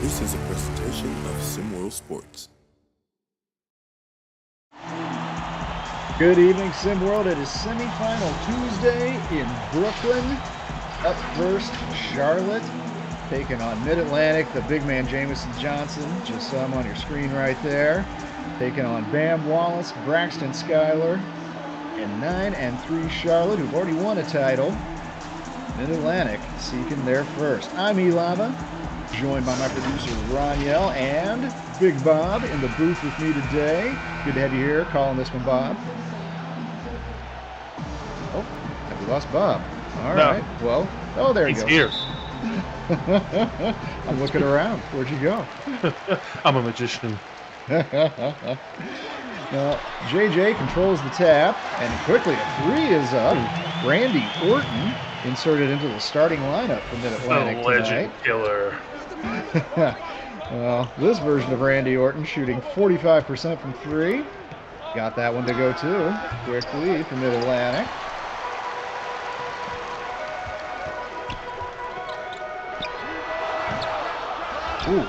This is a presentation of SimWorld Sports. Good evening, SimWorld. It is semifinal Tuesday in Brooklyn. Up first, Charlotte taking on Mid-Atlantic. The big man, Jamison Johnson, just saw him on your screen right there. Taking on Bam Wallace, Braxton Schuyler, and 9-3 Charlotte, who've already won a title. Mid-Atlantic seeking their first. I'm Elava, joined by my producer Roniel and Big Bob in the booth with me today. Good to have you here, calling this one, Bob. Oh, have we lost Bob? All right. Well, oh, there he goes. He's here. I'm looking around. Where'd you go? I'm a magician. Now, JJ controls the tap, and quickly a three is up. Randy Orton inserted into the starting lineup for Mid-Atlantic The legend tonight. killer. Well, this version of Randy Orton shooting 45% from three. Got that one to go too. Quick lead for Mid-Atlantic. Ooh.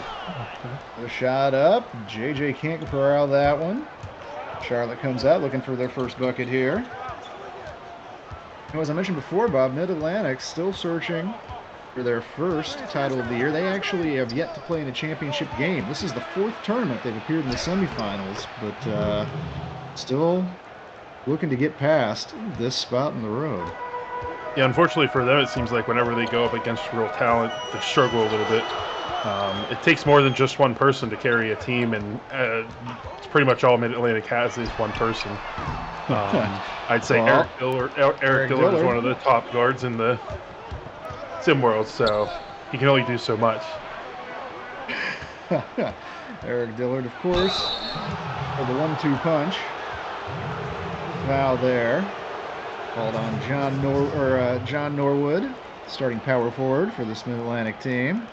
The shot up. JJ can't corral that one. Charlotte comes out looking for their first bucket here. As I mentioned before, Bob, Mid-Atlantic still searching for their first title of the year. They actually have yet to play in a championship game. This is the fourth tournament they've appeared in the semifinals, but still looking to get past this spot in the road. Yeah, unfortunately for them, it seems like whenever they go up against real talent, they struggle a little bit. It takes more than just one person to carry a team, and it's pretty much all Mid-Atlantic has is one person. I'd say Well, Eric Dillard is one of the top guards in the SimWorld, so he can only do so much. Eric Dillard, of course, for the 1-2 punch. Foul there. Called on John Norwood, starting power forward for this Mid-Atlantic team.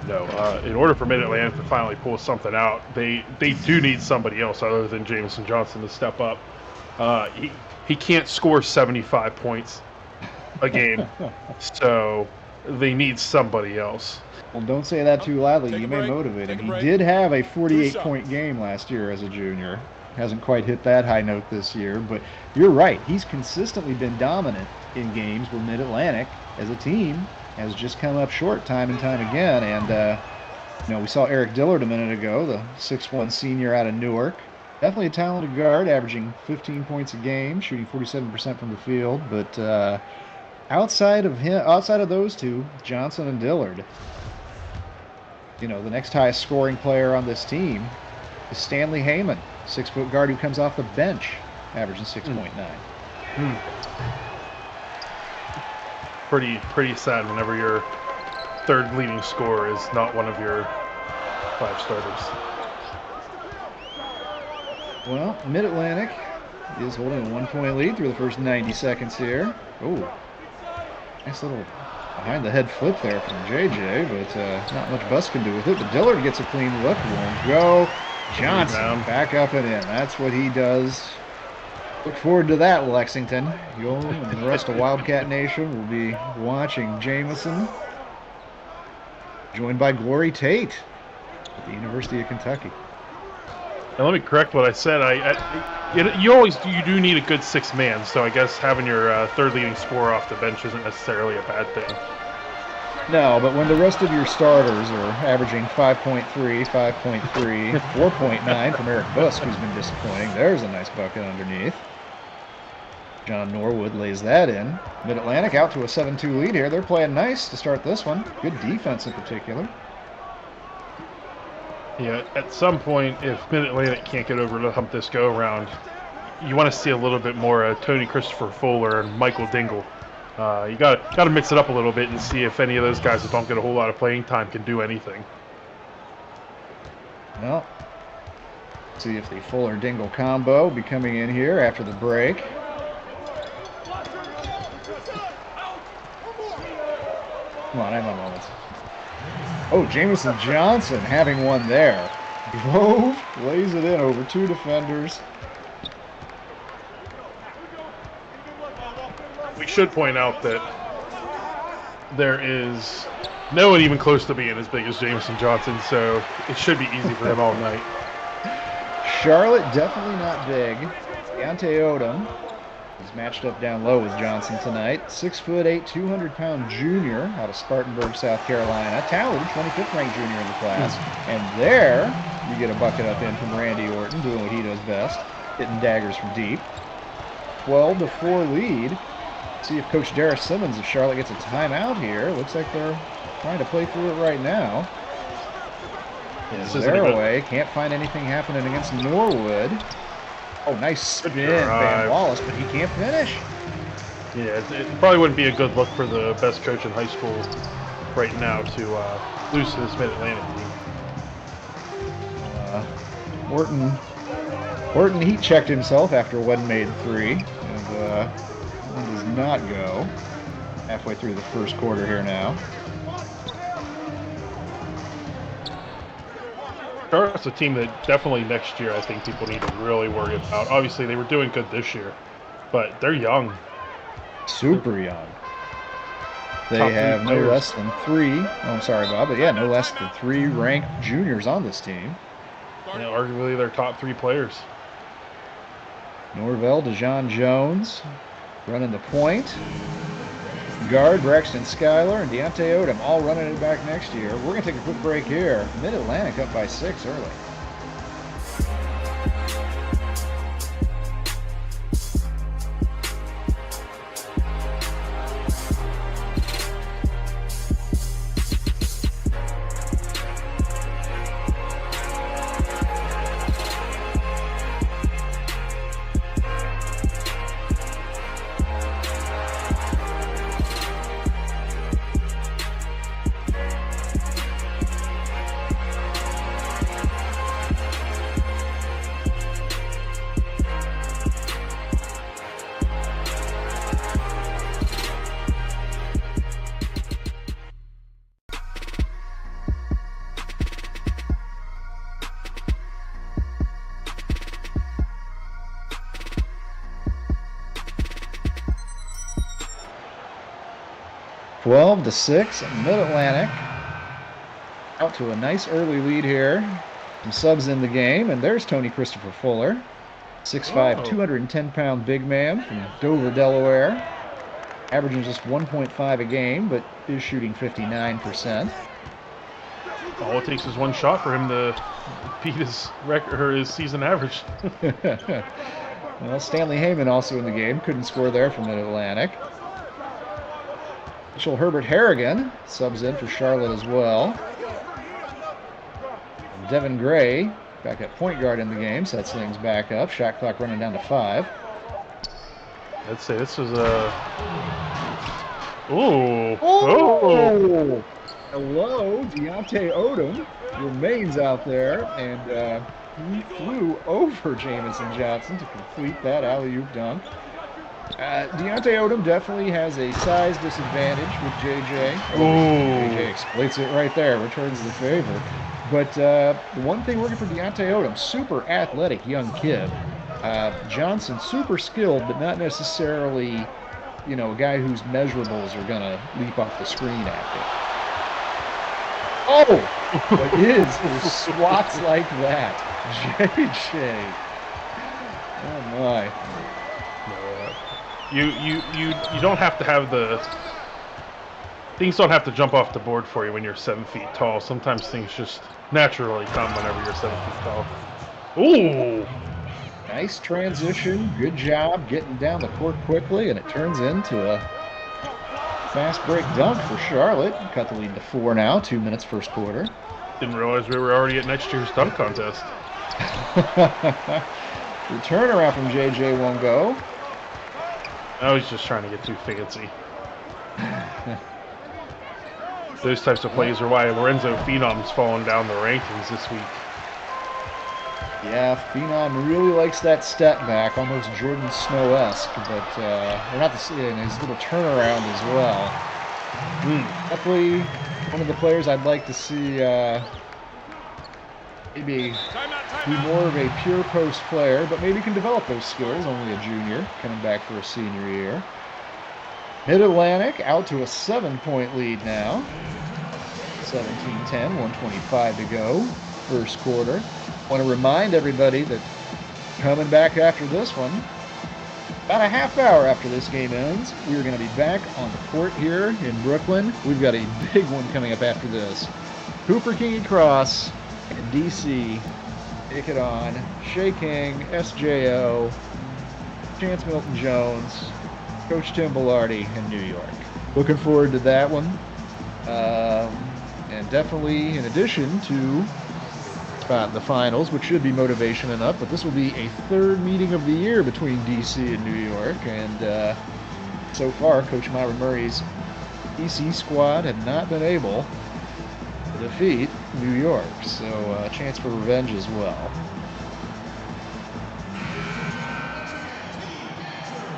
No, in order for Mid-Atlantic to finally pull something out, they do need somebody else other than Jamison Johnson to step up. He can't score 75 points a game, so they need somebody else. Well, don't say that too loudly. You may motivate him. He did have a 48-point game last year as a junior. Hasn't quite hit that high note this year, but you're right. He's consistently been dominant in games where Mid-Atlantic, as a team, has just come up short time and time again. And, we saw Eric Dillard a minute ago, the 6'1 senior out of Newark. Definitely a talented guard, averaging 15 points a game, shooting 47% from the field. But outside of those two, Johnson and Dillard, the next highest scoring player on this team is Stanley Heyman, 6-foot guard who comes off the bench, averaging 6.9. Pretty sad whenever your third leading scorer is not one of your 5 starters. Well, Mid-Atlantic is holding a 1-point lead through the first 90 seconds here. Oh, nice little behind-the-head flip there from JJ, but not much Bus can do with it. But Dillard gets a clean look. Won't go. Johnson back up and in. That's what he does. Look forward to that, Lexington. You and the rest of Wildcat Nation will be watching Jamison, joined by Glory Tate at the University of Kentucky. And let me correct what I said. You do need a good 6th man, so I guess having your third leading scorer off the bench isn't necessarily a bad thing. No, but when the rest of your starters are averaging 5.3, 5.3, 4.9 from Eric Busk, who's been disappointing, there's a nice bucket underneath. John Norwood lays that in. Mid-Atlantic out to a 7-2 lead here. They're playing nice to start this one. Good defense in particular. Yeah, at some point, if Mid-Atlantic can't get over the hump this go-around, you want to see a little bit more Tony Christopher Fuller and Michael Dingle. You got to mix it up a little bit and see if any of those guys that don't get a whole lot of playing time can do anything. Well, see if the Fuller-Dingle combo will be coming in here after the break. Come on, hang on a moment. Oh, Jamison Johnson having one there. Grove lays it in over 2 defenders. We should point out that there is no one even close to being as big as Jameson Johnson, so it should be easy for him all night. Charlotte definitely not big. Deontay Odom is matched up down low with Johnson tonight. 6'8", 200-pound junior out of Spartanburg, South Carolina. Talented, 25th ranked junior in the class. And there, you get a bucket up in from Randy Orton, doing what he does best, hitting daggers from deep. 12-4 lead. See if Coach Darris Simmons, if Charlotte gets a timeout here. Looks like they're trying to play through it right now. Is their way. Can't find anything happening against Norwood. Oh, nice spin, Van Wallace, but he can't finish. Yeah, it probably wouldn't be a good look for the best coach in high school right now to lose to this Mid-Atlantic team. Horton heat checked himself after one made three, and one does not go. Halfway through the first quarter here now. Charlotte's a team that definitely next year I think people need to really worry about. Obviously, they were doing good this year, but they're young. Super young. They have no less than three. Oh, I'm sorry, Bob, but yeah, no less than 3 ranked juniors on this team. Yeah, arguably their top 3 players. Norvell, DeJohn Jones running the point. Guard, Braxton Schuyler, and Deontay Odom all running it back next year. We're going to take a quick break here. Mid-Atlantic up by 6 early. Twelve to 6, Mid-Atlantic out to a nice early lead here. Some subs in the game, and there's Tony Christopher Fuller, 6'5", 210-pound big man from Dover, Delaware, averaging just 1.5 a game, but is shooting 59%. All it takes is one shot for him to beat his record or his season average. Well, Stanley Heyman also in the game, couldn't score there for Mid-Atlantic. Mitchell Herbert Harrigan subs in for Charlotte as well. And Devin Gray back at point guard in the game, sets things back up. Shot clock running down to 5. I'd say this is a... Ooh. Oh! Hello, Deontay Odom remains out there, and he flew over Jameson Johnson to complete that alley-oop dunk. Deontay Odom definitely has a size disadvantage with JJ. JJ exploits it right there, returns the favor. But the one thing working for Deontay Odom, super athletic young kid. Johnson, super skilled, but not necessarily, you know, a guy whose measurables are going to leap off the screen after. Oh! But his swats like that. JJ. Oh, my. You don't have to have the... Things don't have to jump off the board for you when you're 7 feet tall. Sometimes things just naturally come whenever you're 7 feet tall. Ooh! Nice transition. Good job getting down the court quickly, and it turns into a fast break dunk for Charlotte. Cut the lead to 4 now. 2 minutes first quarter. Didn't realize we were already at next year's dunk contest. The turnaround from JJ won't go. I was just trying to get too fancy. Those types of plays are why Lorenzo Phenom's falling down the rankings this week. Yeah, Phenom really likes that step back, almost Jordan Snow-esque, but we're not in his little turnaround as well. Definitely one of the players I'd like to see maybe be more of a pure post player, but maybe can develop those skills. Only a junior, coming back for a senior year. Mid-Atlantic out to a 7-point lead now. 17-10, 125 to go, first quarter. Want to remind everybody that coming back after this one, about a half hour after this game ends, we're going to be back on the court here in Brooklyn. We've got a big one coming up after this. Cooper King Cross and DC take it on. Shea King, SJO, Chance Milton Jones, Coach Tim Bilardi in New York. Looking forward to that one. And definitely, in addition to the finals, which should be motivation enough, but this will be a third meeting of the year between DC and New York. And so far, Coach Myra Murray's DC squad have not been able to defeat New York. So a chance for revenge as well.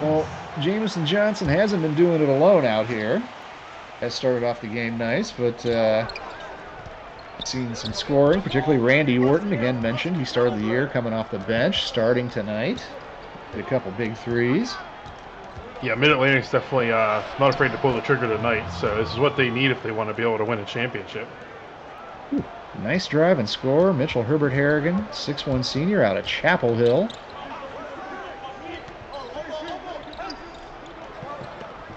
Well, Jameson Johnson hasn't been doing it alone out here. Has started off the game nice, but seen some scoring, particularly Randy Orton, again mentioned. He started the year coming off the bench, starting tonight. Hit a couple big threes. Yeah, Mid-Atlantic's definitely not afraid to pull the trigger tonight, so this is what they need if they want to be able to win a championship. Ooh, nice drive and score. Mitchell Herbert Harrigan, 6'1" senior out of Chapel Hill.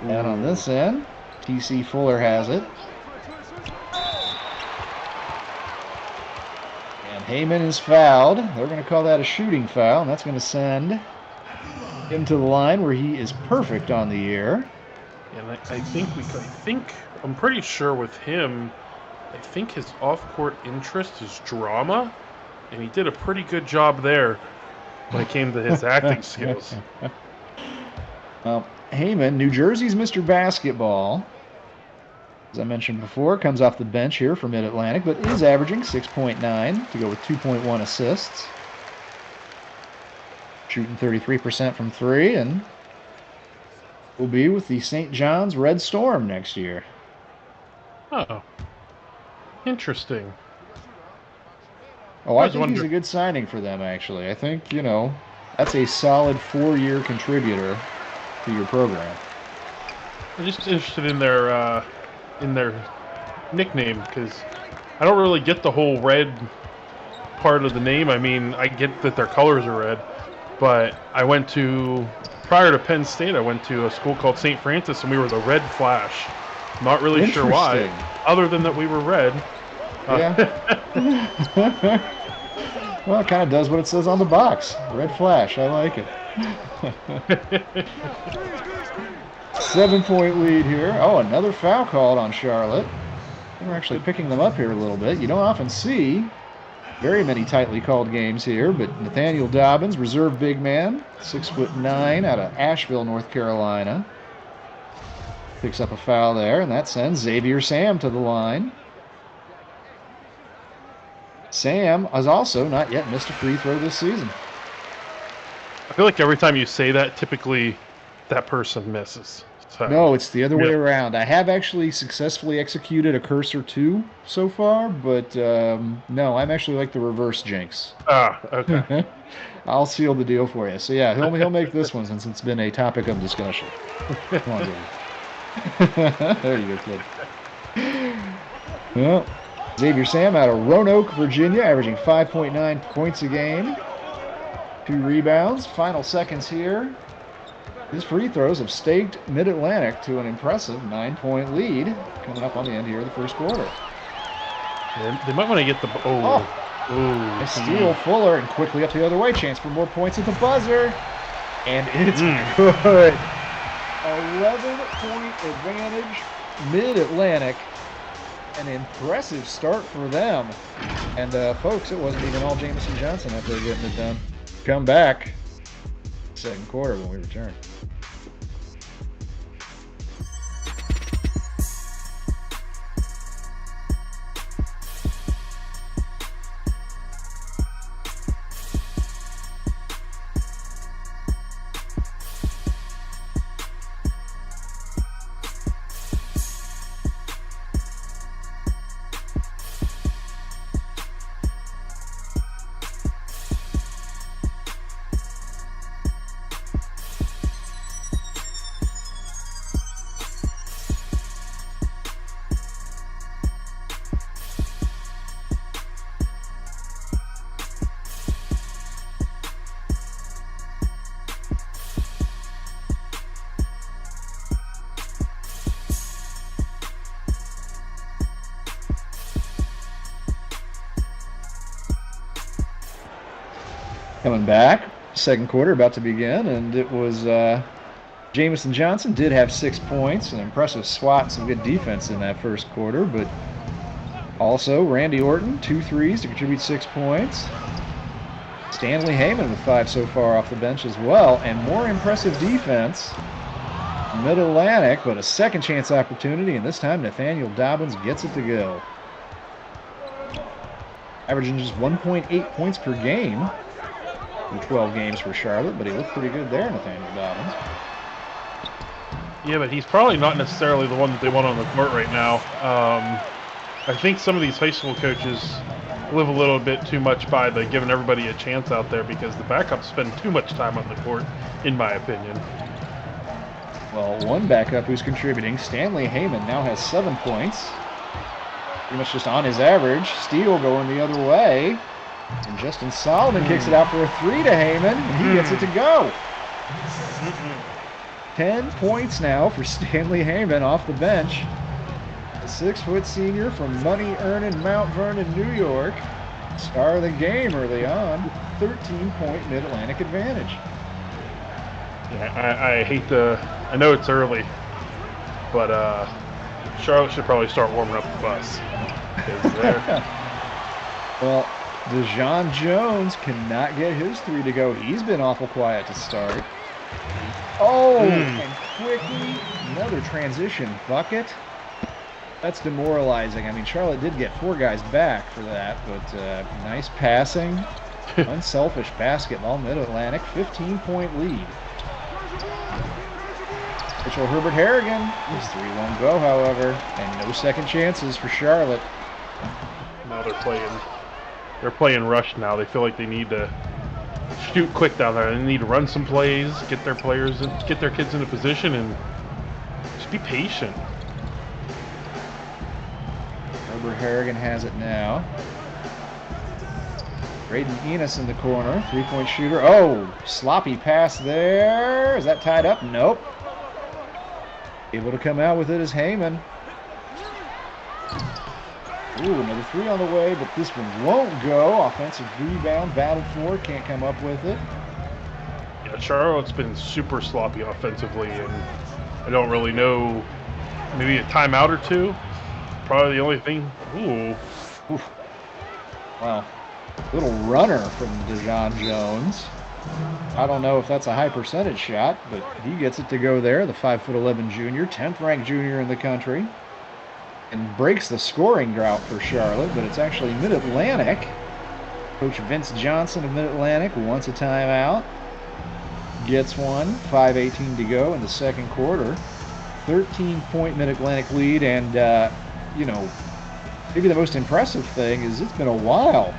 And on this end, TC Fuller has it. And Heyman is fouled. They're going to call that a shooting foul, and that's going to send him to the line where he is perfect on the year. And I'm pretty sure with him, I think his off-court interest is drama, and he did a pretty good job there when it came to his acting skills. Heyman, New Jersey's Mr. Basketball, as I mentioned before, comes off the bench here for Mid-Atlantic, but is averaging 6.9 to go with 2.1 assists. Shooting 33% from three, and will be with the St. John's Red Storm next year. Oh, interesting. Oh, I think he's a good signing for them, actually. I think, that's a solid 4-year contributor to your program. I'm just interested in their nickname, because I don't really get the whole red part of the name. I mean, I get that their colors are red, but prior to Penn State, I went to a school called St. Francis, and we were the Red Flash. Not really sure why, other than that we were red. Yeah. Well, it kind of does what it says on the box. Red Flash. I like it. 7-point lead here. Oh, another foul called on Charlotte. We're actually picking them up here a little bit. You don't often see very many tightly called games here, but Nathaniel Dobbins, reserve big man, 6'9" out of Asheville, North Carolina. Picks up a foul there, and that sends Xavier Sam to the line. Sam has also not yet missed a free throw this season. I feel like every time you say that, typically that person misses. So, no, it's the other way around. I have actually successfully executed a curse or two so far, but no, I'm actually like the reverse jinx. Ah, okay. I'll seal the deal for you. So yeah, he'll make this one since it's been a topic of discussion. Come on, Xavier. There you go, kid. Well, Xavier Sam out of Roanoke, Virginia, averaging 5.9 points a game. 2 rebounds. Final seconds here. His free throws have staked Mid-Atlantic to an impressive 9-point lead coming up on the end here of the first quarter. Yeah, they might want to get the... They steal Fuller and quickly up the other way. Chance for more points at the buzzer. And it's good. 11-point advantage. Mid-Atlantic. An impressive start for them. And, folks, it wasn't even all Jameson Johnson out there getting it done. Come back. Second quarter when we return. Coming back, second quarter about to begin, and it was Jamison Johnson did have 6 points, an impressive swat and some good defense in that first quarter, but also Randy Orton, 2 threes to contribute 6 points. Stanley Heyman with 5 so far off the bench as well, and more impressive defense. Mid-Atlantic, but a second chance opportunity, and this time Nathaniel Dobbins gets it to go. Averaging just 1.8 points per game in 12 games for Charlotte, but he looked pretty good there, Nathaniel Dobbins. Yeah, but he's probably not necessarily the one that they want on the court right now. I think some of these high school coaches live a little bit too much by the giving everybody a chance out there because the backups spend too much time on the court, in my opinion. Well, one backup who's contributing, Stanley Heyman, now has 7 points. Pretty much just on his average. Steele going the other way. And Justin Solomon kicks it out for a 3 to Heyman, and he gets it to go. 10 points now for Stanley Heyman off the bench. The 6-foot senior from money-earning Mount Vernon, New York. Star of the game early on. 13-point Mid-Atlantic advantage. Yeah, I hate I know it's early, but Charlotte should probably start warming up the bus. Well, DeJon Jones cannot get his 3 to go. He's been awful quiet to start. Oh, and quickly, another transition bucket. That's demoralizing. I mean, Charlotte did get 4 guys back for that, but nice passing. Unselfish basketball. Mid-Atlantic, 15-point lead. Mitchell Herbert Harrigan. His 3 won't go, however, and no second chances for Charlotte. Now they're playing rush now. They feel like they need to shoot quick down there. They need to run some plays, get their kids into position, and just be patient. Herbert Harrigan has it now. Braden Enos in the corner, 3-point shooter. Oh, sloppy pass there. Is that tied up? Nope. Able to come out with it is Heyman. Ooh, another 3 on the way, but this one won't go. Offensive rebound, battled for, can't come up with it. Yeah, Charlotte's been super sloppy offensively, and I don't really know. Maybe a timeout or 2. Probably the only thing. Ooh. Oof. Wow. Little runner from DeJon Jones. I don't know if that's a high percentage shot, but he gets it to go there. The 5'11" junior, 10th ranked junior in the country. And breaks the scoring drought for Charlotte, but it's actually Mid-Atlantic. Coach Vince Johnson of Mid-Atlantic wants a timeout. Gets one. 5:18 to go in the second quarter. 13-point Mid-Atlantic lead, and, maybe the most impressive thing is it's been a while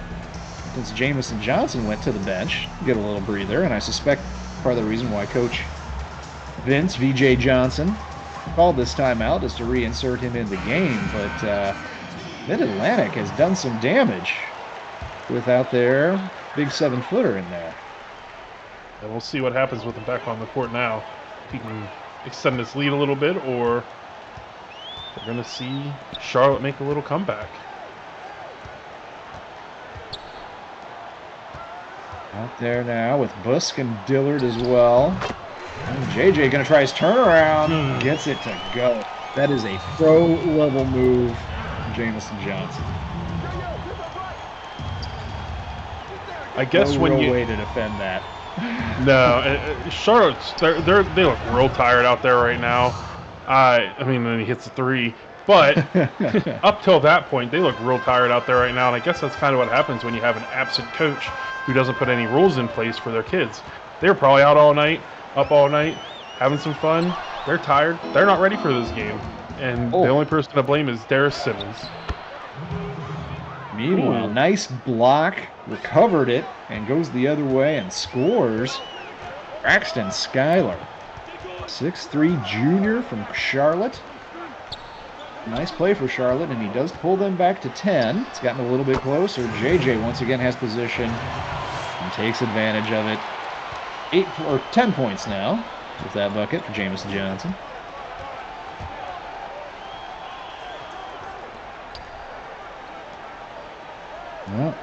since Jamison Johnson went to the bench, get a little breather, and I suspect part of the reason why Coach Vince, VJ Johnson, called this timeout is to reinsert him in the game, but Mid-Atlantic has done some damage without their big 7-footer in there. And we'll see what happens with him back on the court now. If he can extend this lead a little bit, or we're going to see Charlotte make a little comeback. Out there now with Busk and Dillard as well. And JJ going to try his turnaround. Gets it to go. That is a pro-level move from Jamison Johnson. I guess no when real you way to defend that. No, Charlotte's they look real tired out there right now. I mean, then he hits the 3, but up till that point, they look real tired out there right now. And I guess that's kind of what happens when you have an absent coach who doesn't put any rules in place for their kids. They're probably out all night, up all night, having some fun. They're tired. They're not ready for this game. And the only person to blame is Darius Simmons. Meanwhile, nice block, recovered it, and goes the other way and scores. Braxton Schuyler, 6'3" junior from Charlotte. Nice play for Charlotte, and he does pull them back to 10. It's gotten a little bit closer. JJ once again has position and takes advantage of it. 10 points now with that bucket for Jamison Johnson. Well,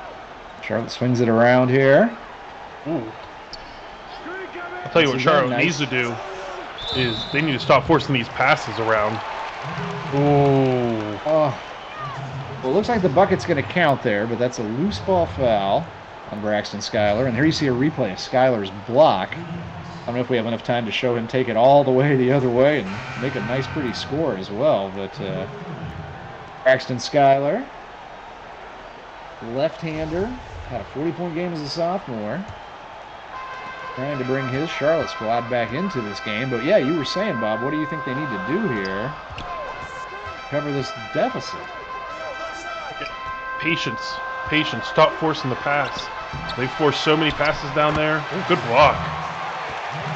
Charlotte swings it around here. Ooh. I'll tell you what Charlotte needs to do is they need to stop forcing these passes around. Ooh. Oh. Well, it looks like the bucket's going to count there, but that's a loose ball foul on Braxton Schuyler. And here you see a replay of Schuyler's block. I don't know if we have enough time to show him take it all the way the other way and make a nice, pretty score as well. But Braxton Schuyler, left-hander, had a 40-point game as a sophomore. Trying to bring his Charlotte squad back into this game. But yeah, you were saying, Bob, what do you think they need to do here? Cover this deficit. Patience. Patience. Stop forcing the pass. They forced so many passes down there. Ooh, good block.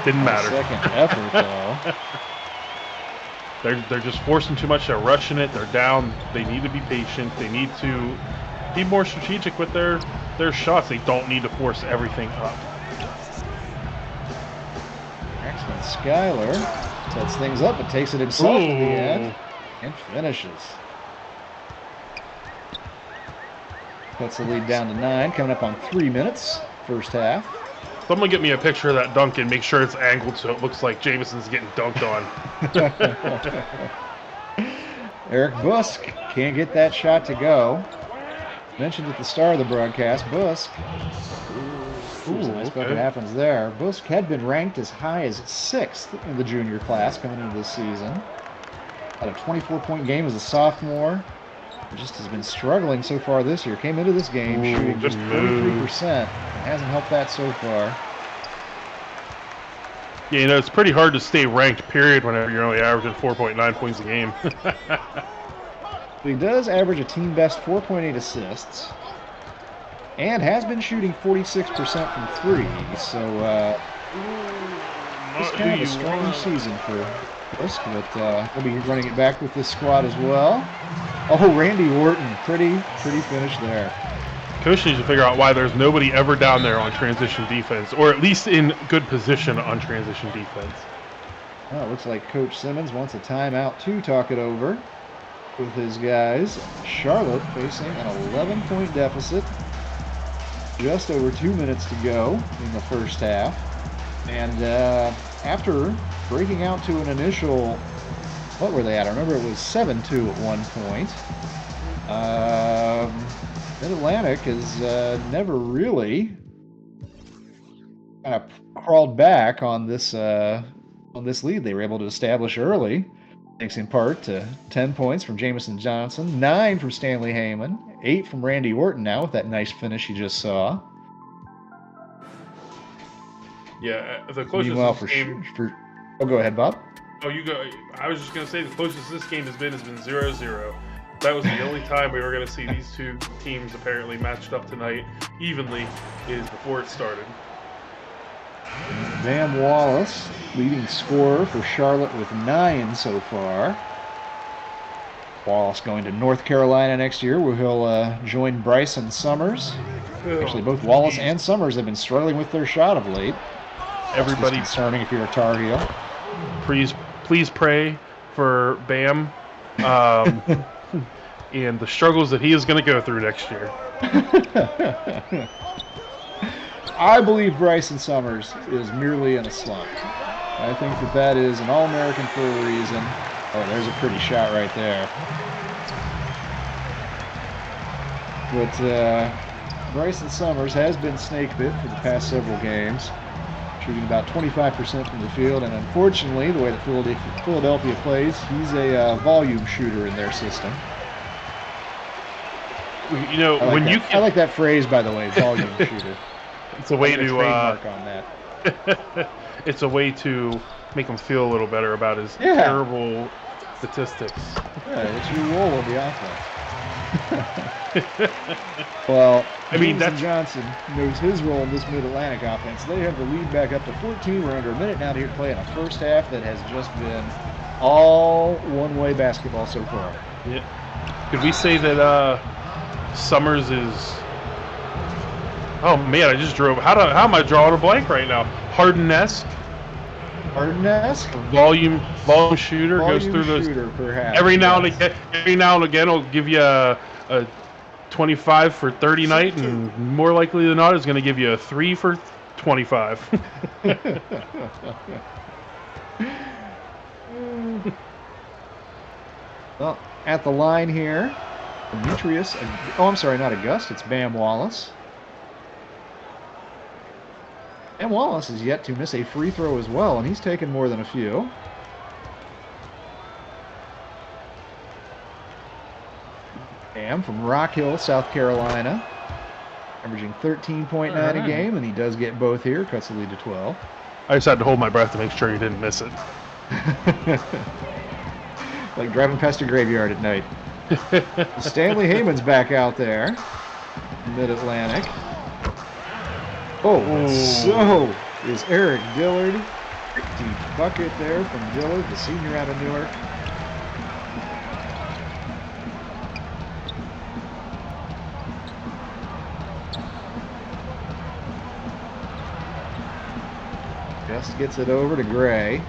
Didn't matter. Second effort, though. They're just forcing too much. They're rushing it. They're down. They need to be patient. They need to be more strategic with their shots. They don't need to force everything up. Braxton Schuyler sets things up, but takes it himself in the end and finishes. Cuts the lead down to 9, coming up on 3 minutes, first half. Someone get me a picture of that dunk and make sure it's angled so it looks like Jameson's getting dunked on. Eric Busk can't get that shot to go. Mentioned at the start of the broadcast, Busk. Nice bucket happens there. Busk had been ranked as high as 6th in the junior class coming into this season. Had a 24-point game as a sophomore. Just has been struggling so far this year. Came into this game shooting just 43%. Hasn't helped that so far. Yeah, you know, it's pretty hard to stay ranked, period, whenever you're only averaging 4.9 points a game. He does average a team best 4.8 assists. And has been shooting 46% from 3. So, just kind of a strange season for Busk, but he'll be running it back with this squad as well. Oh, Randy Orton, pretty finish there. Coach needs to figure out why there's nobody ever down there on transition defense, or at least in good position on transition defense. Well, it looks like Coach Simmons wants a timeout to talk it over with his guys. Charlotte facing an 11-point deficit. Just over 2 minutes to go in the first half. And after breaking out to an initial, what were they at? I remember it was 7-2 at one point. Mid-Atlantic has never really kind of crawled back on this lead they were able to establish early, thanks in part to 10 points from Jamison Johnson, 9 from Stanley Heyman, 8 from Randy Orton now with that nice finish you just saw. Yeah, the closest Meanwhile, game... Oh, go ahead, Bob. Oh, you go. I was just going to say the closest this game has been 0-0. That was the only time we were going to see these two teams apparently matched up tonight evenly is before it started. Van Wallace, leading scorer for Charlotte with 9 so far. Wallace going to North Carolina next year, where he'll join Bryson Summers. Actually, both Wallace and Summers have been struggling with their shot of late. Everybody concerning if you're a Tar Heel. Please pray for Bam and the struggles that he is going to go through next year. I believe Bryson Summers is merely in a slump. I think that is an All-American for a reason. Oh, there's a pretty shot right there. But Bryson Summers has been snake bit for the past several games, shooting about 25% from the field, and unfortunately, the way that Philadelphia plays, he's a volume shooter in their system. You know, I like that phrase, by the way, volume shooter. It's a way to trademark on that. It's a way to make him feel a little better about his terrible statistics. Yeah, it's your role of the offense. Well, Jamison Johnson knows his role in this Mid-Atlantic offense. They have the lead back up to 14. We're under a minute now to hit play in a first half that has just been all one-way basketball so far. Yeah. Could we say that Summers is... Oh man, I just drove. How am I drawing a blank right now? Harden-esque. Volume shooter goes through those. Perhaps, every now and again, will give you a 25 for 30 night, and more likely than not, is going to give you a 3 for 25. Well, at the line here, Demetrius. Oh, I'm sorry, not August. It's Bam Wallace. Bam Wallace is yet to miss a free throw as well, and he's taken more than a few. Bam from Rock Hill, South Carolina, averaging 13.9 a game, and he does get both here. Cuts the lead to 12. I just had to hold my breath to make sure you didn't miss it. Like driving past a graveyard at night. Stanley Heyman's back out there. Mid-Atlantic. Oh, so is Eric Dillard. Deep bucket there from Dillard, the senior out of Newark. Just gets it over to Gray.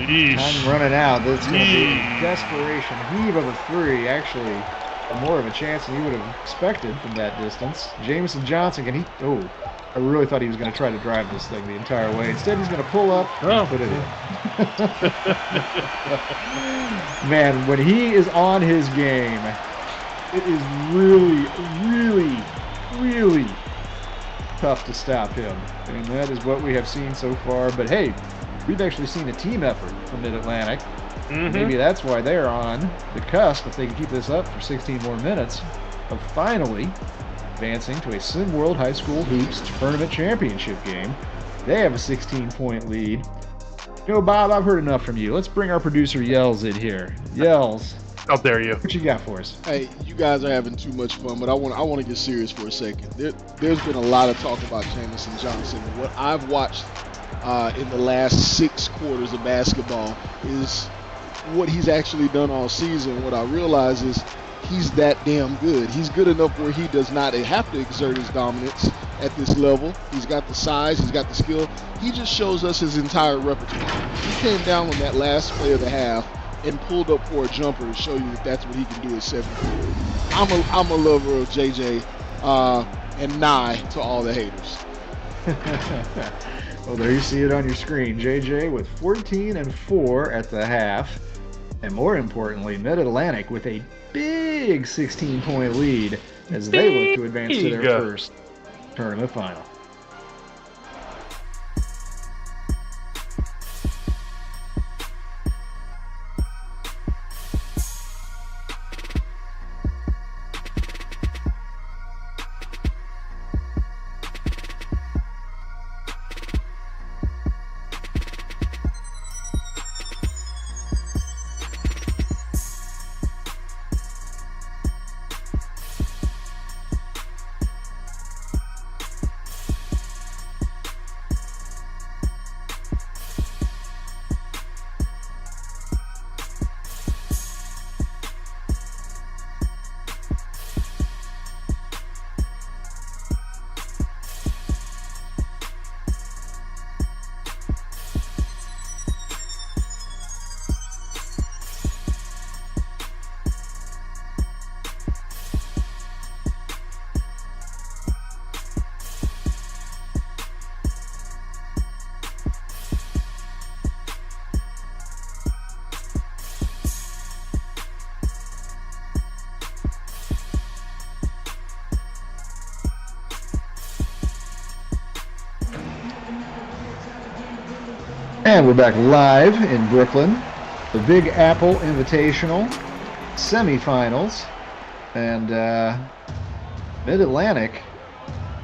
Time running out. This is going to be a desperation heave of a three. Actually, more of a chance than you would have expected from that distance. Jameson Johnson, can he? Oh, I really thought he was going to try to drive this thing the entire way. Instead, he's going to pull up and put it in. Man, when he is on his game, it is really, really, really tough to stop him. I mean, that is what we have seen so far. But hey, we've actually seen a team effort from Mid-Atlantic. Maybe that's why they're on the cusp, if they can keep this up for 16 more minutes, of finally advancing to a SimWorld High School Hoops Tournament Championship game. They have a 16-point lead. You know, Bob, I've heard enough from you. Let's bring our producer Yells in here. Yells. How dare you? What you got for us? Hey, you guys are having too much fun, but I want to get serious for a second. There's been a lot of talk about Jameson Johnson. What I've watched in the last 6 quarters of basketball is what he's actually done all season. What I realize is he's that damn good. He's good enough where he does not have to exert his dominance at this level. He's got the size, he's got the skill. He just shows us his entire repertoire. He came down on that last play of the half and pulled up for a jumper to show you that that's what he can do at 7 feet. I'm a lover of JJ and Nye to all the haters. Well, there you see it on your screen. JJ with 14 and 4 at the half. And more importantly, Mid-Atlantic with a big 16-point lead as they look to advance to their first tournament final. And we're back live in Brooklyn. The Big Apple Invitational semifinals. And Mid-Atlantic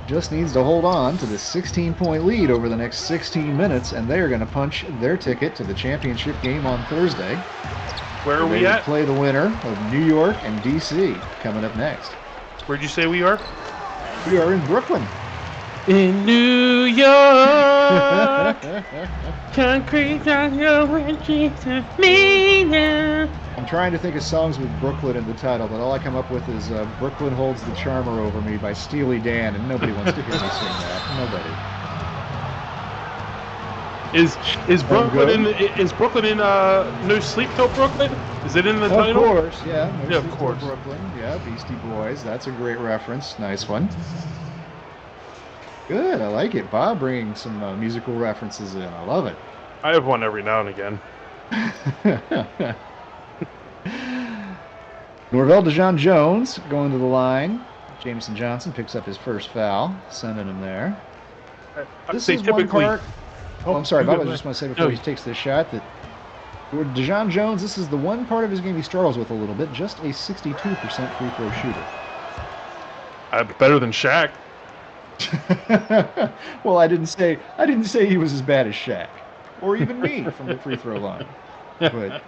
just needs to hold on to the 16-point lead over the next 16 minutes, and they are going to punch their ticket to the championship game on Thursday. Where are we at? Play the winner of New York and D.C. coming up next. Where'd you say we are? We are in Brooklyn. In New York, concrete jungle, Jesus, me now. I'm trying to think of songs with Brooklyn in the title, but all I come up with is Brooklyn Holds the Charmer Over Me by Steely Dan, and nobody wants to hear me sing that. Nobody. Is Brooklyn in No Sleep Till Brooklyn? Is it in the title? Of course, yeah. No Yeah, of Sleep Till course. Brooklyn. Yeah, Beastie Boys. That's a great reference. Nice one. Good. I like it. Bob bringing some musical references in. I love it. I have one every now and again. Norvell DeJohn Jones going to the line. Jameson Johnson picks up his first foul, sending him there. This is one part. Oh, I'm sorry, Bob. I just want to say before he takes this shot that for DeJohn Jones, this is the one part of his game he struggles with a little bit. Just a 62% free throw shooter. Better than Shaq. Well, I didn't say he was as bad as Shaq, or even me from the free throw line. But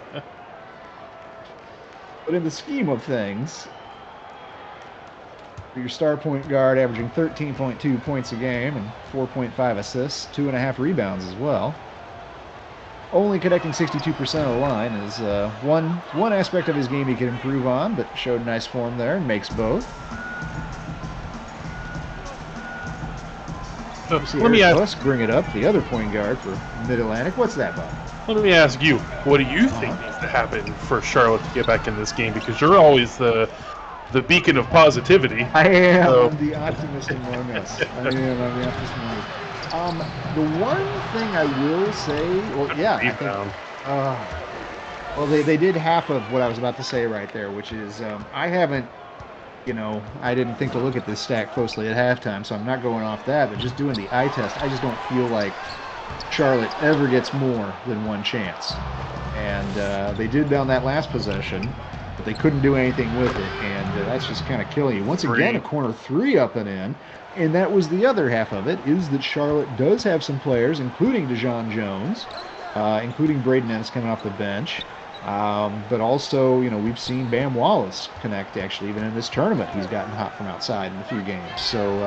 in the scheme of things, for your star point guard averaging 13.2 points a game and 4.5 assists, 2.5 rebounds as well. Only connecting 62% of the line is one aspect of his game he could improve on, but showed nice form there and makes both. Let me ask. Busk bring it up, the other point guard for Mid-Atlantic. What's that, Bob? Let me ask you, what do you think needs to happen for Charlotte to get back in this game? Because you're always the beacon of positivity. I am. So. I'm the optimist among us. I am. I'm the optimist among us. The one thing I will say, well, yeah, I think, well, they did half of what I was about to say right there, which is I haven't, I didn't think to look at this stat closely at halftime, so I'm not going off that, but just doing the eye test, I just don't feel like Charlotte ever gets more than one chance. And they did down that last possession, but they couldn't do anything with it, and that's just kind of killing you. Once again, a corner three up and in, and that was the other half of it, is that Charlotte does have some players, including DeJohn Jones, including Braden Ennis coming off the bench, but also, we've seen Bam Wallace connect, actually, even in this tournament. He's gotten hot from outside in a few games. So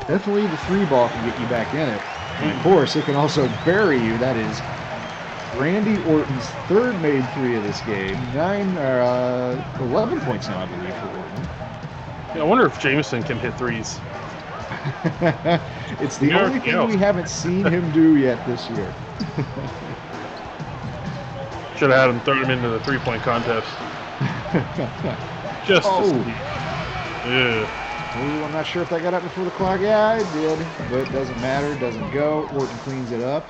definitely the three ball can get you back in it. And, of course, it can also bury you. That is Randy Orton's third made three of this game. 11 points now, I believe, for Orton. Yeah, I wonder if Jameson can hit threes. It's the only thing we haven't seen him do yet this year. Should have had him throw him into the three-point contest. Just yeah. Ooh, I'm not sure if that got up before the clock. Yeah, it did, but it doesn't matter. It doesn't go. Orton cleans it up.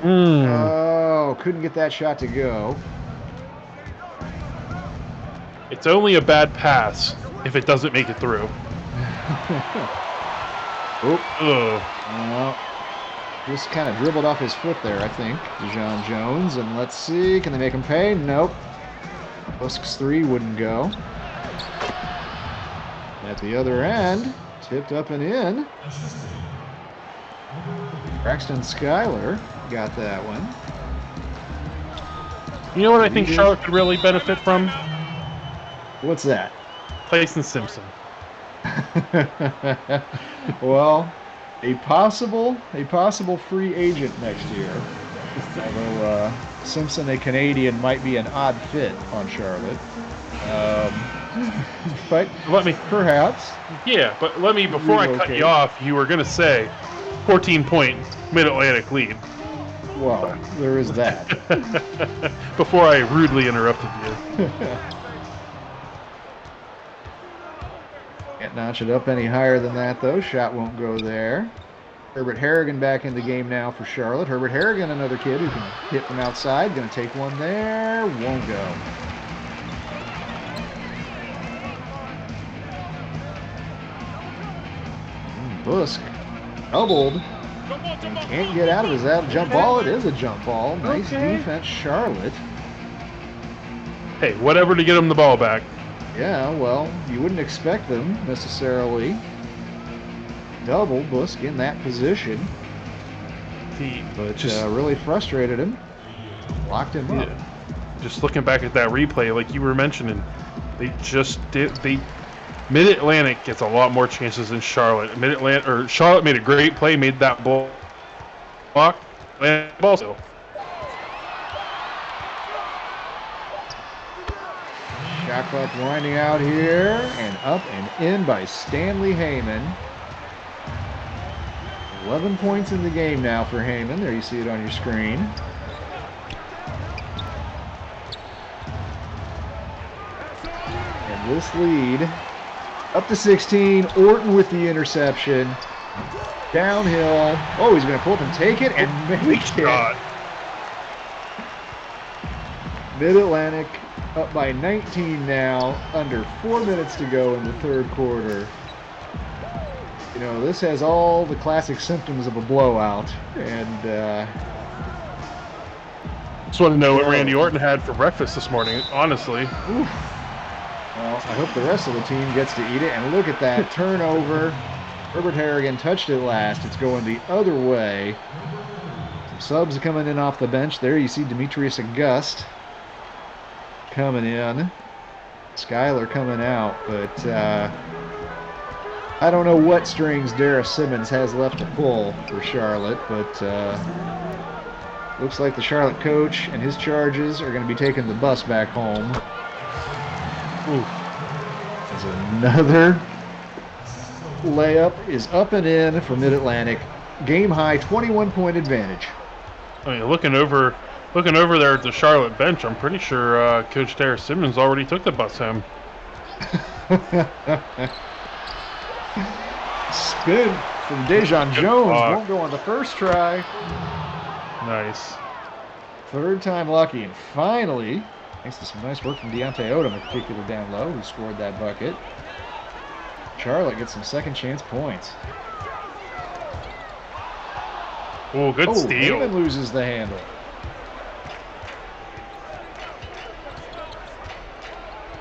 Oh, couldn't get that shot to go. It's only a bad pass if it doesn't make it through. Just kind of dribbled off his foot there, I think, DeJohn Jones. And let's see, can they make him pay? Nope. Busk's three wouldn't go. At the other end, tipped up and in. Braxton Schuyler got that one. You know what I think Charlotte could really benefit from? What's that? Tyson Simpson. Well, a possible free agent next year. Although Simpson, a Canadian, might be an odd fit on Charlotte. But perhaps. Yeah, but before I cut you off, you were going to say 14-point Mid-Atlantic lead. Well, there is that. Before I rudely interrupted you. Can't notch it up any higher than that, though. Shot won't go there. Herbert Harrigan back in the game now for Charlotte. Herbert Harrigan, another kid who can hit from outside. Going to take one there. Won't go. Busk doubled. Can't get out of it. Is that a jump ball? It is a jump ball. Nice defense, Charlotte. Hey, whatever to get him the ball back. Yeah, well, you wouldn't expect them necessarily. Double Busk in that position. But really frustrated him. Locked him up. Just looking back at that replay, like you were mentioning, Mid-Atlantic gets a lot more chances than Charlotte. Charlotte made a great play, made that block. Also. Shot clock winding out here, and up and in by Stanley Heyman. 11 points in the game now for Heyman. There you see it on your screen. And this lead up to 16. Orton with the interception. Downhill. Oh, he's going to pull up and take it and make it. Mid-Atlantic up by 19 now. Under 4 minutes to go in the third quarter. You know, this has all the classic symptoms of a blowout. And just want to know what Randy Orton had for breakfast this morning, honestly. Oof. Well, I hope the rest of the team gets to eat it. And look at that turnover. Herbert Harrigan touched it last. It's going the other way. Some subs coming in off the bench. There you see Demetrius August coming in. Skyler coming out. But I don't know what strings Dara Simmons has left to pull for Charlotte. But looks like the Charlotte coach and his charges are going to be taking the bus back home. Ooh. There's another layup is up and in for Mid-Atlantic. Game high 21-point advantage. I mean, looking over there at the Charlotte bench, I'm pretty sure Coach Dara Simmons already took the bus home. Spin from Dejon Jones. Won't go on the first try. Nice. Third time lucky. And finally, thanks to some nice work from Deontay Odom, in particular down low, who scored that bucket, Charlotte gets some second chance points. Oh, good steal. Heyman loses the handle.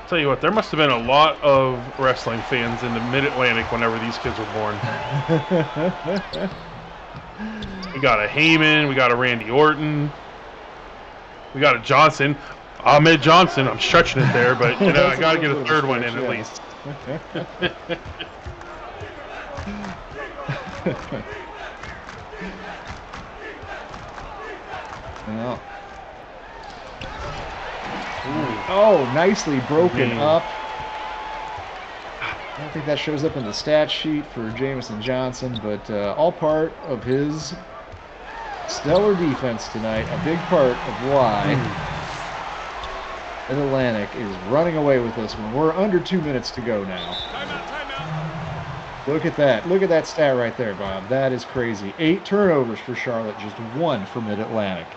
Tell you what, there must have been a lot of wrestling fans in the Mid-Atlantic whenever these kids were born. We got a Heyman, we got a Randy Orton, we got a Johnson. Ahmed Johnson, I'm stretching it there, but you know I got to get a third one in at least. Well. Oh, nicely broken up. I don't think that shows up in the stat sheet for Jamison Johnson, but all part of his stellar defense tonight. A big part of why Mid-Atlantic is running away with this one. We're under 2 minutes to go now. Look at that. Look at that stat right there, Bob. That is crazy. 8 turnovers for Charlotte, just 1 for Mid-Atlantic.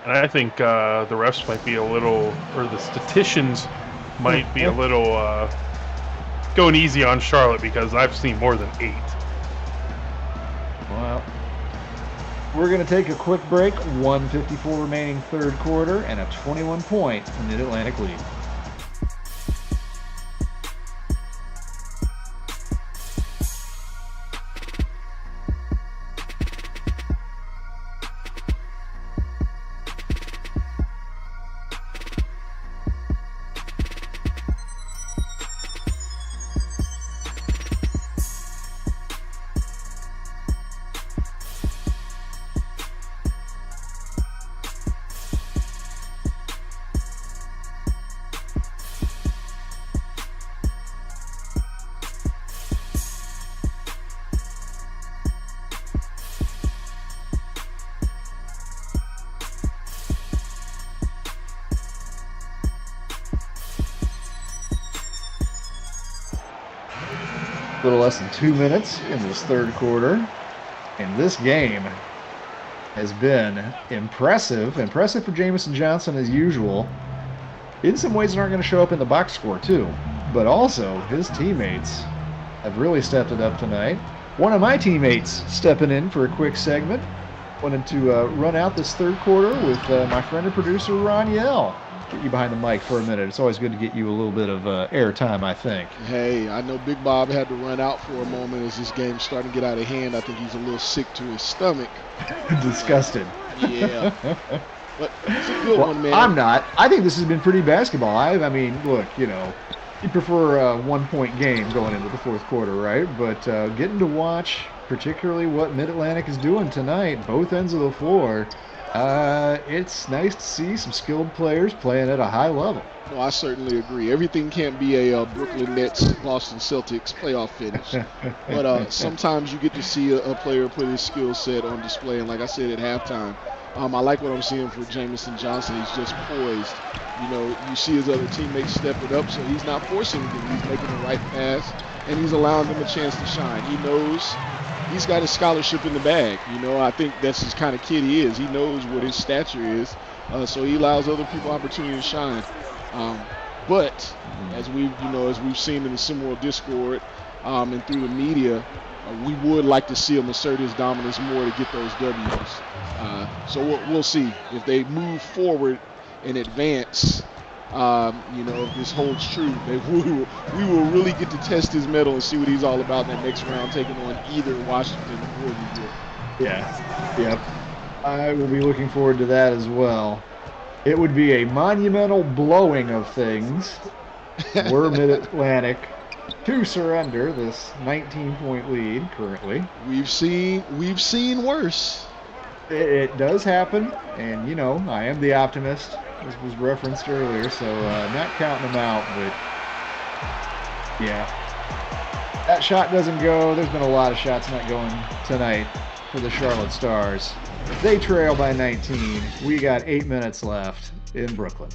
And I think the refs might be a little, or the statisticians might be a little going easy on Charlotte because I've seen more than 8. Well, we're going to take a quick break. 1:54 remaining third quarter and a 21-point Mid-Atlantic lead. A little less than 2 minutes in this third quarter, and this game has been impressive. Impressive for Jamison Johnson as usual. In some ways, it aren't going to show up in the box score too, but also his teammates have really stepped it up tonight. One of my teammates stepping in for a quick segment. Wanted to run out this third quarter with my friend and producer Ron Yell. Get you behind the mic for a minute. It's always good to get you a little bit of air time, I think. Hey, I know Big Bob had to run out for a moment as this game's starting to get out of hand. I think he's a little sick to his stomach. Disgusted. Yeah. But it's a good one, man. I'm not. I think this has been pretty basketball. I mean, look, you know, you prefer a 1-point game going into the fourth quarter, right? But getting to watch particularly what Mid-Atlantic is doing tonight, both ends of the floor, It's nice to see some skilled players playing at a high level. No, I certainly agree. Everything can't be a Brooklyn Nets, Boston Celtics playoff finish. But sometimes you get to see a player put his skill set on display. And like I said at halftime, I like what I'm seeing for Jamison Johnson. He's just poised. You know, you see his other teammates stepping up, so he's not forcing anything. He's making the right pass, and he's allowing them a chance to shine. He knows he's got his scholarship in the bag. You know, I think that's his kind of kid he is. He knows what his stature is, so he allows other people opportunity to shine. But as we've seen in the SimWorld Discord and through the media, we would like to see him assert his dominance more to get those W's. So we'll see if they move forward and advance. If this holds true, we will really get to test his mettle and see what he's all about in that next round, taking on either Washington or New York. Yeah, yep. I will be looking forward to that as well. It would be a monumental blowing of things were Mid-Atlantic to surrender this 19-point lead currently. We've seen worse. It does happen, and I am the optimist, as was referenced earlier, so not counting them out, but yeah. That shot doesn't go. There's been a lot of shots not going tonight for the Charlotte Stars. They trail by 19. We got 8 minutes left in Brooklyn.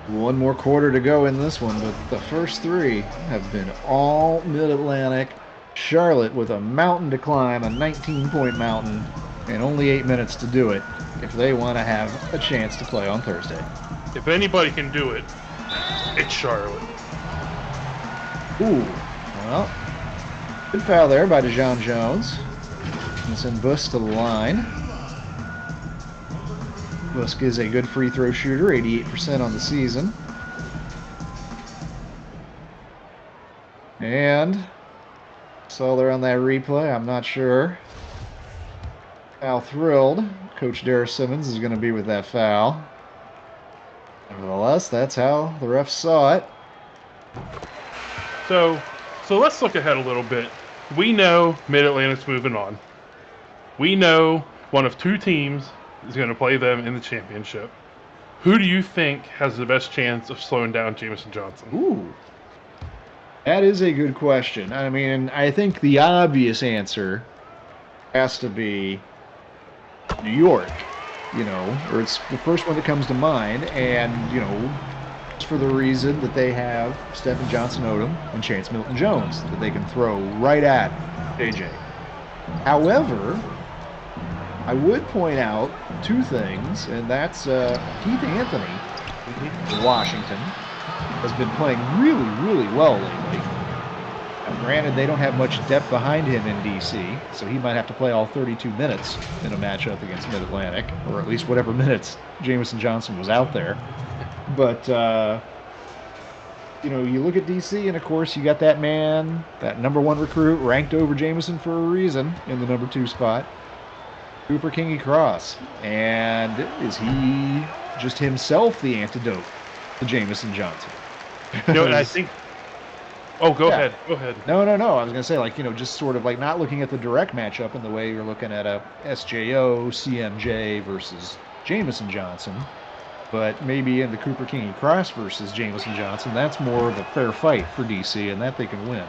One more quarter to go in this one, but the first three have been all Mid-Atlantic. Charlotte with a mountain to climb, a 19-point mountain, and only 8 minutes to do it if they want to have a chance to play on Thursday. If anybody can do it, it's Charlotte. Ooh, well, good foul there by DeJon Jones. And send Buss to the line. Busk is a good free throw shooter, 88% on the season. And saw there on that replay, I'm not sure how thrilled Coach Darius Simmons is going to be with that foul. Nevertheless, that's how the refs saw it. So let's look ahead a little bit. We know Mid-Atlantic's moving on. We know one of two teams is going to play them in the championship. Who do you think has the best chance of slowing down Jamison Johnson? Ooh, that is a good question. I mean, I think the obvious answer has to be New York, or it's the first one that comes to mind, and, just for the reason that they have Stephen Johnson-Odom and Chance Milton-Jones that they can throw right at JJ. However, I would point out two things, and that's Keith Anthony in Washington has been playing really, really well lately. Now, granted, they don't have much depth behind him in D.C., so he might have to play all 32 minutes in a matchup against Mid-Atlantic, or at least whatever minutes Jamison Johnson was out there. But, you look at D.C., and of course you got that man, that number one recruit, ranked over Jamison for a reason in the number 2 spot. Cooper Kingy Cross. And is he just himself the antidote to Jamison Johnson? And I think... Oh, go ahead. Go ahead. No. I was going to say, just sort of like not looking at the direct matchup in the way you're looking at a SJO, CMJ versus Jamison Johnson. But maybe in the Cooper Kingy Cross versus Jamison Johnson, that's more of a fair fight for DC, and that they can win.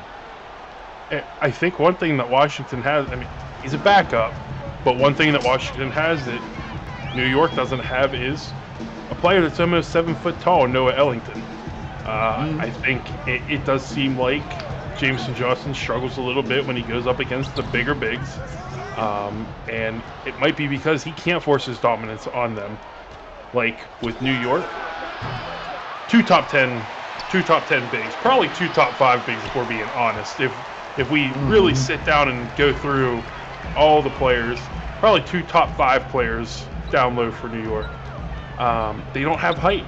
I think one thing that Washington has, he's a backup, But one thing that Washington has that New York doesn't have is a player that's almost 7 foot tall, Noah Ellington. I think it does seem like Jameson Johnson struggles a little bit when he goes up against the bigger bigs. And it might be because he can't force his dominance on them. Like with New York, two top 10 bigs, probably 2 top 5 bigs if we're being honest. If we really sit down and go through all the players, probably 2 top 5 players down low for New York. They don't have height.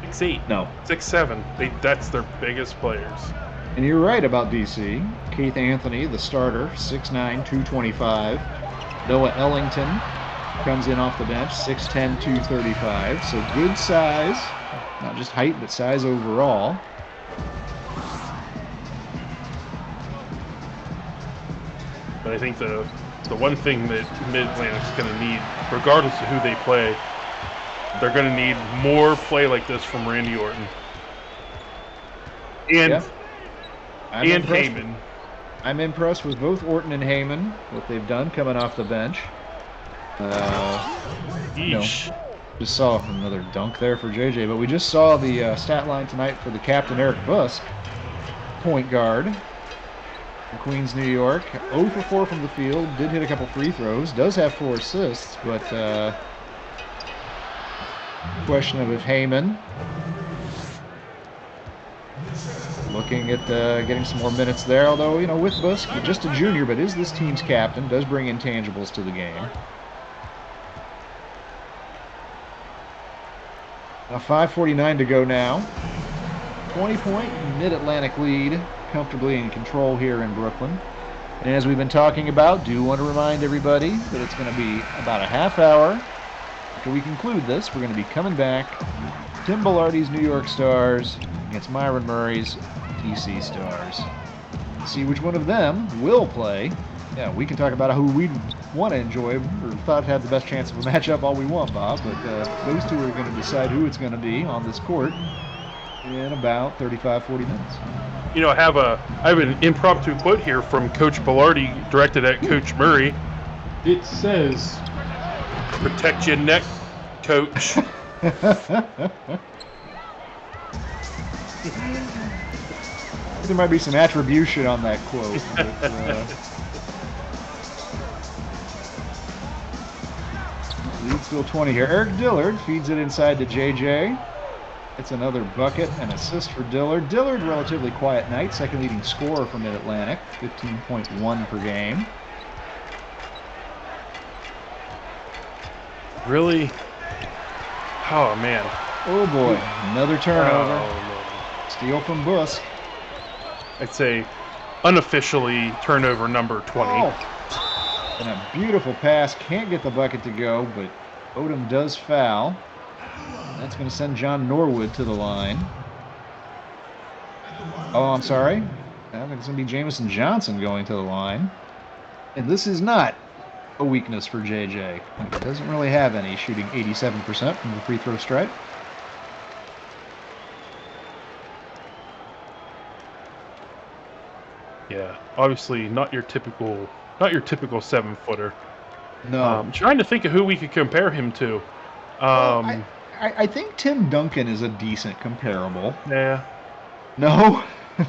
6'8", No. 6'7". That's their biggest players. And you're right about DC. Keith Anthony, the starter, 6'9", 225. Noah Ellington comes in off the bench, 6'10", 235. So good size, not just height, but size overall. But I think the one thing that Mid-Atlantic's going to need, regardless of who they play, they're going to need more play like this from Randy Orton. And Heyman. I'm impressed with both Orton and Heyman, what they've done coming off the bench. Just saw another dunk there for JJ, but we just saw the stat line tonight for the captain, Eric Busk, point guard from Queens, New York. 0 for 4 from the field, did hit a couple free throws, does have 4 assists, but question of if Heyman looking at getting some more minutes there, although, with Busk, just a junior, but is this team's captain, does bring intangibles to the game. 5:49 to go now. 20-point Mid-Atlantic lead, comfortably in control here in Brooklyn. And as we've been talking about, do want to remind everybody that it's going to be about a half hour after we conclude this. We're going to be coming back. Tim Bellardi's New York Stars against Myron Murray's DC Stars. See which one of them will play. Yeah, we can talk about who we'd want to enjoy or thought had the best chance of a matchup all we want, Bob, but those two are going to decide who it's going to be on this court in about 35, 40 minutes. I have an impromptu quote here from Coach Bellardi directed at Coach Murray. It says, "Protect your neck, Coach." There might be some attribution on that quote. But, lead still 20 here. Eric Dillard feeds it inside to JJ. It's another bucket and assist for Dillard. Dillard, relatively quiet night, second leading scorer for Mid-Atlantic, 15.1 per game. Really? Oh, man. Oh, boy. Another turnover. Oh, Steal from Busk. I'd say unofficially turnover number 20. Oh. And a beautiful pass. Can't get the bucket to go, but Odom does foul. That's going to send John Norwood to the line. Oh, I'm sorry. I think it's going to be Jameson Johnson going to the line. And this is not a weakness for JJ. He doesn't really have any, shooting 87% from the free throw stripe. Yeah, obviously not your typical 7-footer. No. I'm trying to think of who we could compare him to. I think Tim Duncan is a decent comparable. Yeah. No?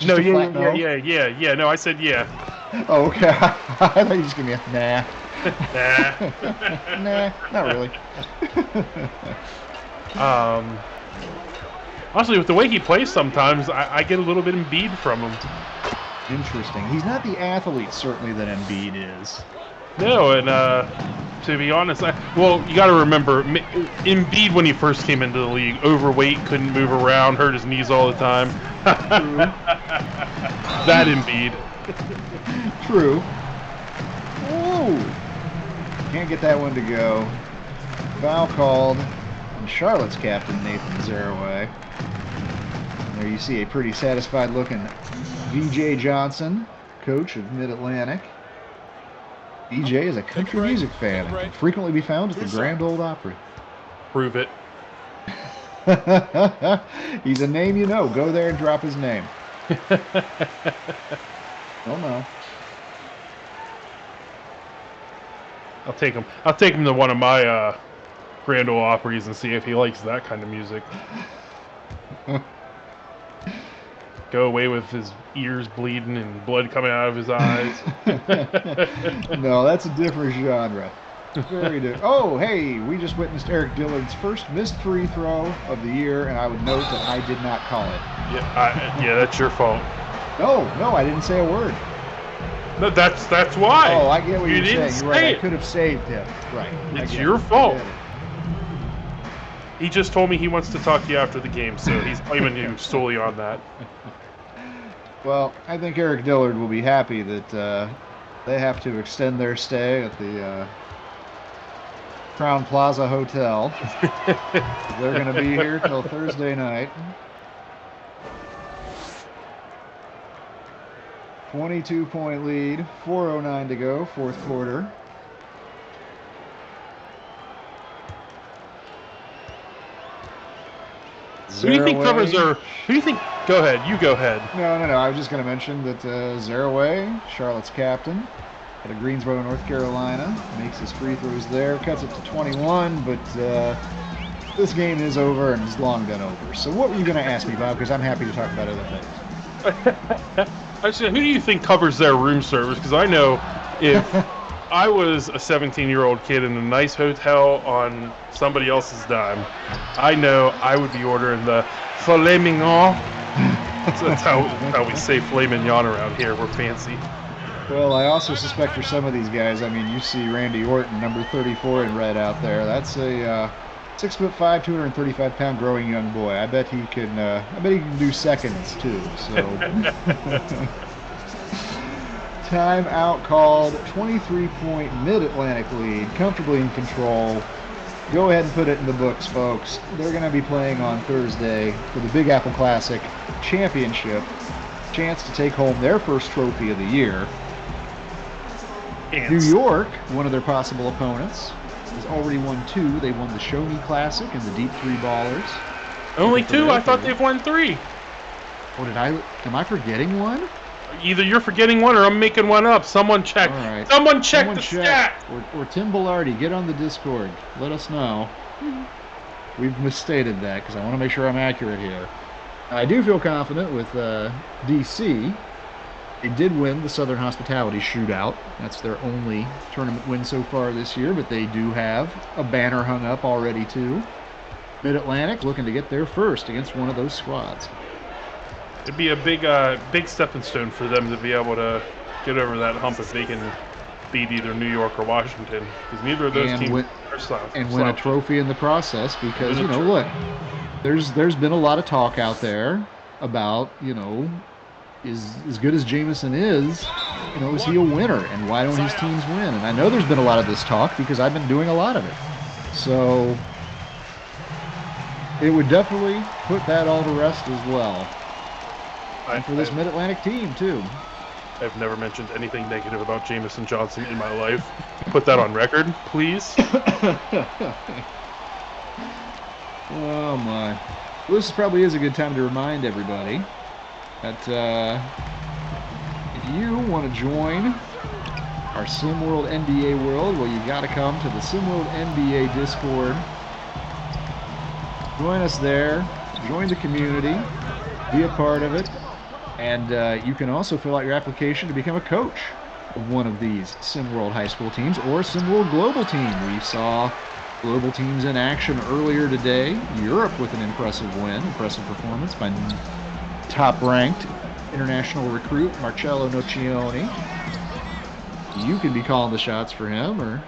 No, yeah. No, I said yeah. Oh, okay. I thought you were just giving me a nah. Nah. Nah, not really. Honestly, with the way he plays sometimes, I get a little bit Embiid from him. Interesting. He's not the athlete, certainly, that Embiid is. No, and to be honest, you got to remember, Embiid, when he first came into the league, overweight, couldn't move around, hurt his knees all the time. True. That Embiid. True. Ooh. Can't get that one to go. Foul called on Charlotte's captain, Nathan Zaraway. There you see a pretty satisfied looking VJ Johnson, coach of Mid-Atlantic. VJ is a country music fan and can frequently be found at the Grand Ole Opry. Prove it. He's a name you know. Go there and drop his name. Oh no. I'll take him. I'll take him to one of my Grand Ole Opries and see if he likes that kind of music. Go away with his ears bleeding and blood coming out of his eyes. No, that's a different genre. Very different. Oh, hey, we just witnessed Eric Dillard's first missed free throw of the year, and I would note that I did not call it. Yeah, that's your fault. No, I didn't say a word. No, that's why. Oh, I get what you're saying. You're right. It. I could have saved him. Right. It's your fault. He just told me he wants to talk to you after the game, so he's blaming you solely on that. Well, I think Eric Dillard will be happy that they have to extend their stay at the Crown Plaza Hotel. They're going to be here till Thursday night. 22-point lead, 4:09 to go, fourth quarter. Who do you think covers our? Who do you think? Go ahead. You go ahead. No. I was just going to mention that Zaraway, Charlotte's captain, out of Greensboro, North Carolina, makes his free throws there, cuts it to 21, but this game is over and is long done over. So what were you going to ask me, Bob? Because I'm happy to talk about other things. I said, who do you think covers their room service? Because I know if I was a 17-year-old kid in a nice hotel on somebody else's dime, I know I would be ordering the filet mignon. That's how we say filet mignon around here. We're fancy. Well, I also suspect for some of these guys, I mean, you see Randy Orton, number 34 in red out there. That's a 6'5", 235-pound growing young boy. I bet he can do seconds too. So timeout called. 23-point Mid-Atlantic lead, comfortably in control. Go ahead and put it in the books, folks. They're going to be playing on Thursday for the Big Apple Classic Championship. Chance to take home their first trophy of the year. New York, one of their possible opponents, has already won 2. They won the Show Me Classic and the Deep Three Ballers. Only 2? I thought they've won 3. Oh, am I forgetting one? Either you're forgetting one or I'm making one up. Someone check. All right. Someone check the stat. Or Tim Bellardi, get on the Discord. Let us know. We've misstated that because I want to make sure I'm accurate here. I do feel confident with DC. They did win the Southern Hospitality Shootout. That's their only tournament win so far this year, but they do have a banner hung up already too. Mid-Atlantic looking to get there first against one of those squads. It'd be a big stepping stone for them to be able to get over that hump if they can beat either New York or Washington, because neither of those teams are slouched. And win a trophy in the process, because look, there's been a lot of talk out there about is as good as Jamison is he a winner, and why don't his teams win? And I know there's been a lot of this talk because I've been doing a lot of it. So it would definitely put that all to rest as well. And for this Mid-Atlantic team, too. I've never mentioned anything negative about Jamison Johnson in my life. Put that on record, please. Oh, my. Well, this probably is a good time to remind everybody that if you want to join our SimWorld NBA world, well, you got to come to the SimWorld NBA Discord. Join us there. Join the community. Be a part of it. And you can also fill out your application to become a coach of one of these SimWorld high school teams or SimWorld Global Team. We saw global teams in action earlier today. Europe with an impressive performance by top-ranked international recruit Marcello Nocioni. You can be calling the shots for him or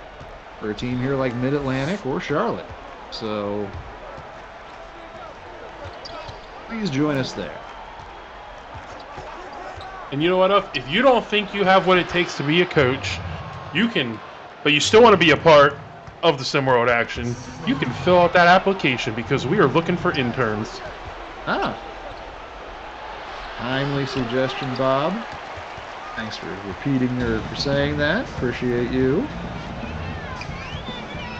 for a team here like Mid-Atlantic or Charlotte. So please join us there. And you know what, if you don't think you have what it takes to be a coach, but you still want to be a part of the SimWorld action, you can fill out that application because we are looking for interns. Timely suggestion, Bob. Thanks for repeating or for saying that. Appreciate you.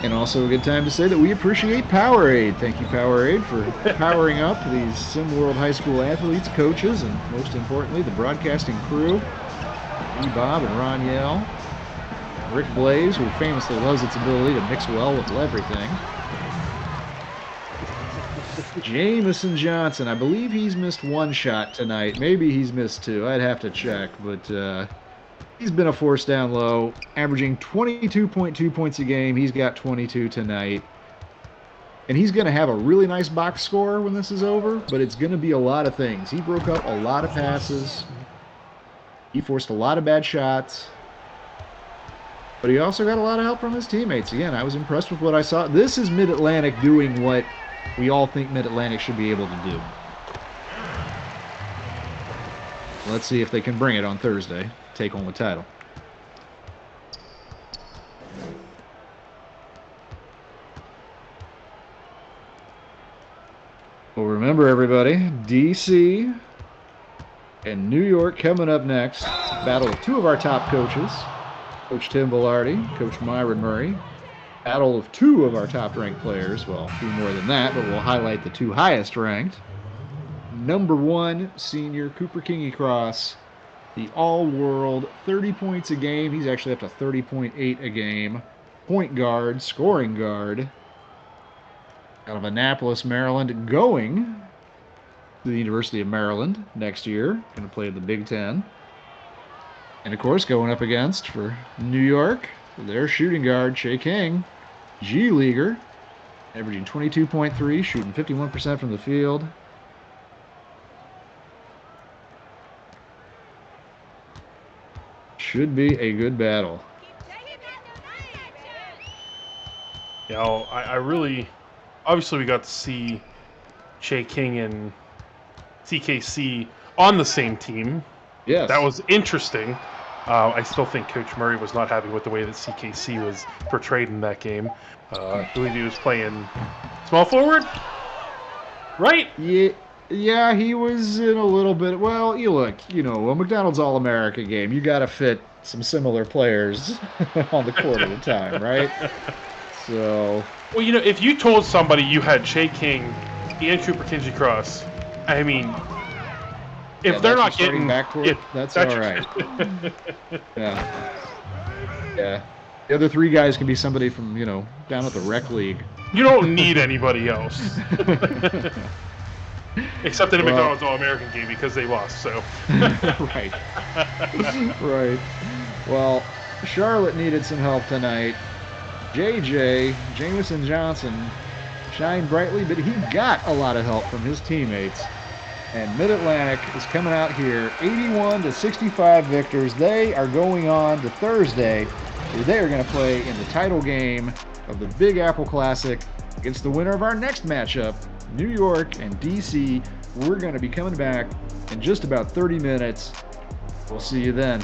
And also a good time to say that we appreciate Powerade. Thank you, Powerade, for powering up these SimWorld high school athletes, coaches, and most importantly, the broadcasting crew. Me, Bob, and Ron Yell. Rick Blaze, who famously loves its ability to mix well with everything. Jamison Johnson, I believe he's missed one shot tonight. Maybe he's missed two. I'd have to check, but he's been a force down low, averaging 22.2 points a game. He's got 22 tonight. And he's going to have a really nice box score when this is over, but it's going to be a lot of things. He broke up a lot of passes. He forced a lot of bad shots. But he also got a lot of help from his teammates. Again, I was impressed with what I saw. This is Mid-Atlantic doing what we all think Mid-Atlantic should be able to do. Let's see if they can bring it on Thursday. Take home the title. Well, remember, everybody, DC and New York coming up next. Battle of two of our top coaches, Coach Tim Velarde, Coach Myron Murray. Battle of two of our top-ranked players. Well, a few more than that, but we'll highlight the two highest-ranked. Number one, senior Cooper Kingy Cross, the all-world, 30 points a game. He's actually up to 30.8 a game. Point guard, scoring guard, out of Annapolis, Maryland, going to the University of Maryland next year. Going to play in the Big Ten. And, of course, going up against, for New York, their shooting guard, Shea King, G-Leaguer, averaging 22.3, shooting 51% from the field. Should be a good battle. You know, I really... Obviously, we got to see Shea King and CKC on the same team. Yes. That was interesting. I still think Coach Murray was not happy with the way that CKC was portrayed in that game. I believe he was playing small forward, right? Yeah, he was in a little bit. Well, you look, a McDonald's All-America game, you got to fit some similar players on the court at a time, right? So... Well, if you told somebody you had Shea King and Cooper Kingy Cross, I mean, if they're not getting backcourt, that's all right. Yeah. The other three guys can be somebody from, down at the rec league. You don't need anybody else. Except in a McDonald's All-American game because they lost, so. Right. Right. Well, Charlotte needed some help tonight. Jamison Johnson, shined brightly, but he got a lot of help from his teammates. And Mid-Atlantic is coming out here 81-65 victors. They are going on to Thursday, where they are going to play in the title game of the Big Apple Classic against the winner of our next matchup, New York and DC. We're going to be coming back in just about 30 minutes. We'll see you then.